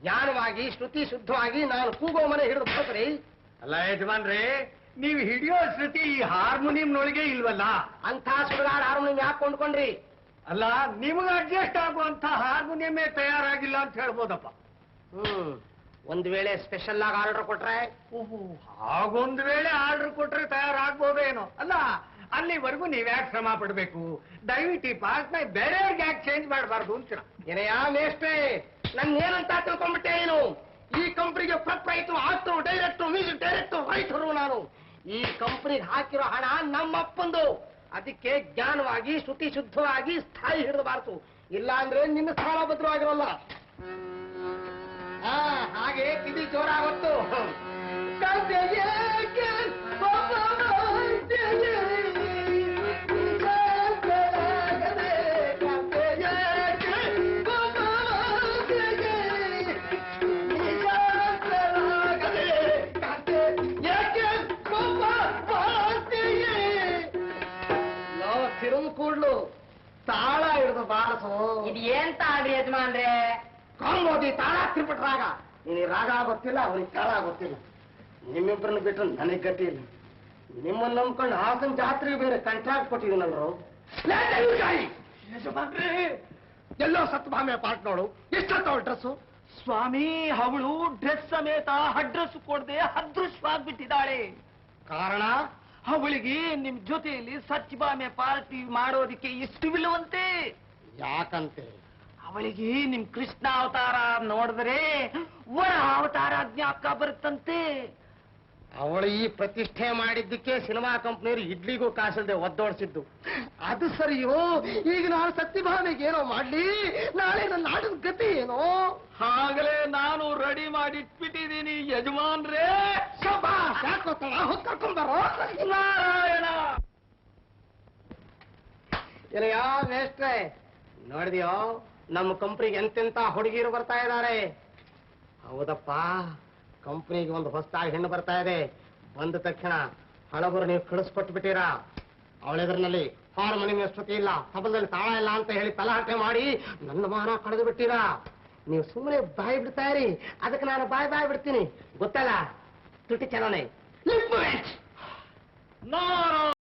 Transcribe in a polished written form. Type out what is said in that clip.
ಜ್ಞಾನವಾಗಿ ಶ್ರುತಿ ಶುದ್ಧವಾಗಿ ನಾನು ಕೂಗೋ ಮನೆ ಹಿಡಿದು ಬರ್ತೀರಿ. ಅಲ್ಲ ಯಜಮಾನ್ರಿ, ನೀವು ಹಿಡಿಯೋ ಶ್ರುತಿ ಈ ಹಾರ್ಮೋನಿಯಂನೊಳಗೆ ಇಲ್ವಲ್ಲ? ಅಂತ ಸುಡುಗಾಡ ಹಾರ್ಮೋನಿಯಂ ಯಾಕೆ ಕೊಂಡ್ಕೊಂಡ್ರಿ? ಅಲ್ಲ, ನಿಮ್ಗೆ ಅಡ್ಜಸ್ಟ್ ಆಗುವಂತ ಹಾರ್ಮೋನಿಯಮೇ ತಯಾರಾಗಿಲ್ಲ ಅಂತ ಹೇಳ್ಬೋದಪ್ಪ. ಒಂದ್ ವೇಳೆ ಸ್ಪೆಷಲ್ ಆಗಿ ಆರ್ಡರ್ ಕೊಟ್ರೆ? ಹಾಗೊಂದ್ ವೇಳೆ ಆರ್ಡರ್ ಕೊಟ್ರೆ ತಯಾರಾಗ್ಬೋದೇನೋ. ಅಲ್ಲ, ಅಲ್ಲಿವರೆಗೂ ನೀವ್ಯಾಕೆ ಶ್ರಮ ಪಡ್ಬೇಕು? ದಯವಿಟ್ಟು ಈ ಪಾರ್ಟ್ನ ಬೇರೆಯವ್ರಿಗೆ ಯಾಕೆ ಚೇಂಜ್ ಮಾಡಬಾರ್ದು ಅಂತೀರ? ಏನಯ್ಯ ಮೇಷ್ಟ್ರೆ, ನನ್ ಏನಂತ ತಿಳ್ಕೊಂಡ್ಬಿಟ್ಟೆ ಏನು? ಈ ಕಂಪ್ನಿಗೆ proprietor, actor, director, music director, writer ನಾನು. ಈ ಕಂಪ್ನಿಗೆ ಹಾಕಿರೋ ಹಣ ನಮ್ಮಪ್ಪಂದು. ಅದಕ್ಕೆ ಜ್ಞಾನವಾಗಿ ಶ್ರುತಿ ಶುದ್ಧವಾಗಿ ಸ್ಥಾಯಿ ಹಿಡಿದಬಾರ್ದು. ಇಲ್ಲ ಅಂದ್ರೆ ನಿನ್ನ ಸ್ಥಾನ ಭದ್ರವಾಗಿರಲ್ಲ. ಹಾಗೆ ಕಿಡಿ ಜೋರಾಗುತ್ತು. ಕೂಡ್ಲು ತಾಳ ಹಿಡಿದು ಬಾರಸು. ಇದು ಏನ್ ತಾಳ್ರಿ ಯಜಮಾನ್ರೆ? ಕಾಂಬೋದಿ ತಾಳ ತಿರ್ಬಿಟ್ರಾಗ. ನಿನಗೆ ರಾಗ ಗೊತ್ತಿಲ್ಲ, ಅವನಿಗೆ ತಾಳ ಗೊತ್ತಿಲ್ಲ. ನಿಮ್ಮಿಬ್ಬರನ್ನ ಬಿಟ್ಟರೆ ನನಗೆ ಗತಿ ಇಲ್ಲ. ನಿಮ್ಮನ್ನು ನಂಬ್ಕೊಂಡು ಹಾಸನ ಜಾತ್ರೆಗೆ ಬೇರೆ ಕಾಂಟ್ರಾಕ್ಟ್ ಕೊಟ್ಟಿದ್ದೀನಲ್ರು. ಎಲ್ಲೋ ಸತ್ಭಾಮೆ ಪಾರ್ಟ್ ನೋಡು. ಎಷ್ಟೊತ್ತವಳು ಡ್ರೆಸ್ಸು? ಸ್ವಾಮಿ, ಅವಳು ಡ್ರೆಸ್ ಸಮೇತ ಅಡ್ರೆಸ್ ಕೊಡದೆ ಅದೃಶ್ವಾಗ್ಬಿಟ್ಟಿದ್ದಾಳೆ. ಕಾರಣ? ಅವಳಿಗೆ ನಿಮ್ ಜೊತೆಯಲ್ಲಿ ಸತ್ಯಭಾಮೆ ಪಾರ್ಟಿ ಮಾಡೋದಿಕ್ಕೆ ಇಷ್ಟವಿಲ್ಲವಂತೆ. ಯಾಕಂತೆ? ಅವಳಿಗೆ ನಿಮ್ ಕೃಷ್ಣ ಅವತಾರ ನೋಡಿದ್ರೆ ವರ ಅವತಾರ ಜ್ಞಾಪಕ ಬರುತ್ತಂತೆ. ಅವಳು ಈ ಪ್ರತಿಷ್ಠೆ ಮಾಡಿದ್ದಕ್ಕೆ ಸಿನಿಮಾ ಕಂಪ್ನಿಯವರು ಇಡ್ಲಿಗೂ ಕಾಸಲ್ದೆ ಒದ್ದೋಡಿಸಿದ್ದು. ಅದು ಸರಿಯೋ? ಈಗ ನಾನು ಸತ್ಯಭಾವನೆಗೆ ಏನೋ ಮಾಡ್ಲಿ, ನಾಳೆ ನನ್ನ ನಾಡಿನ ಗತಿ ಏನೋ. ಆಗಲೇ ನಾನು ರೆಡಿ ಮಾಡಿಟ್ಬಿಟ್ಟಿದ್ದೀನಿ ಯಜಮಾನ್ರೇ. ಯಾಕೋತಳ ಕರ್ಕೊಂಬರೋ. ನಾರಾಯಣ. ಏನಯ್ಯ ಮೇಷ್ಟ್ರೆ, ನೋಡಿದ್ಯೋ ನಮ್ಮ ಕಂಪ್ನಿಗೆ ಎಂತೆಂತ ಹುಡುಗಿರು ಬರ್ತಾ ಇದ್ದಾರೆ. ಹೌದಪ್ಪ, ಕಂಪ್ನಿಗೆ ಒಂದು ಹೊಸದಾಗಿ ಹೆಣ್ಣು ಬರ್ತಾ ಇದೆ. ಬಂದ ತಕ್ಷಣ ಹಳಬರು ನೀವು ಕಳಿಸ್ಕೊಟ್ಬಿಟ್ಟಿರಾ. ಅವಳೆದ್ರಲ್ಲಿ ಹಾರ್ಮೋನಿಯಂ ಶ್ರುತಿ ಇಲ್ಲ, ತಬಲದಲ್ಲಿ ತಾಳ ಇಲ್ಲ ಅಂತ ಹೇಳಿ ತಲಾಟೆ ಮಾಡಿ ನನ್ನ ಮಾನ ಕಳೆದು ಬಿಟ್ಟಿರಾ. ನೀವು ಸುಮ್ಮನೆ ಬಾಯಿ ಬಿಡ್ತಾ ಇರಿ, ಅದಕ್ಕೆ ನಾನು ಬಾಯ್ ಬಿಡ್ತೀನಿ. ಗೊತ್ತಲ್ಲ ತುಟಿ ಚಲನೆ.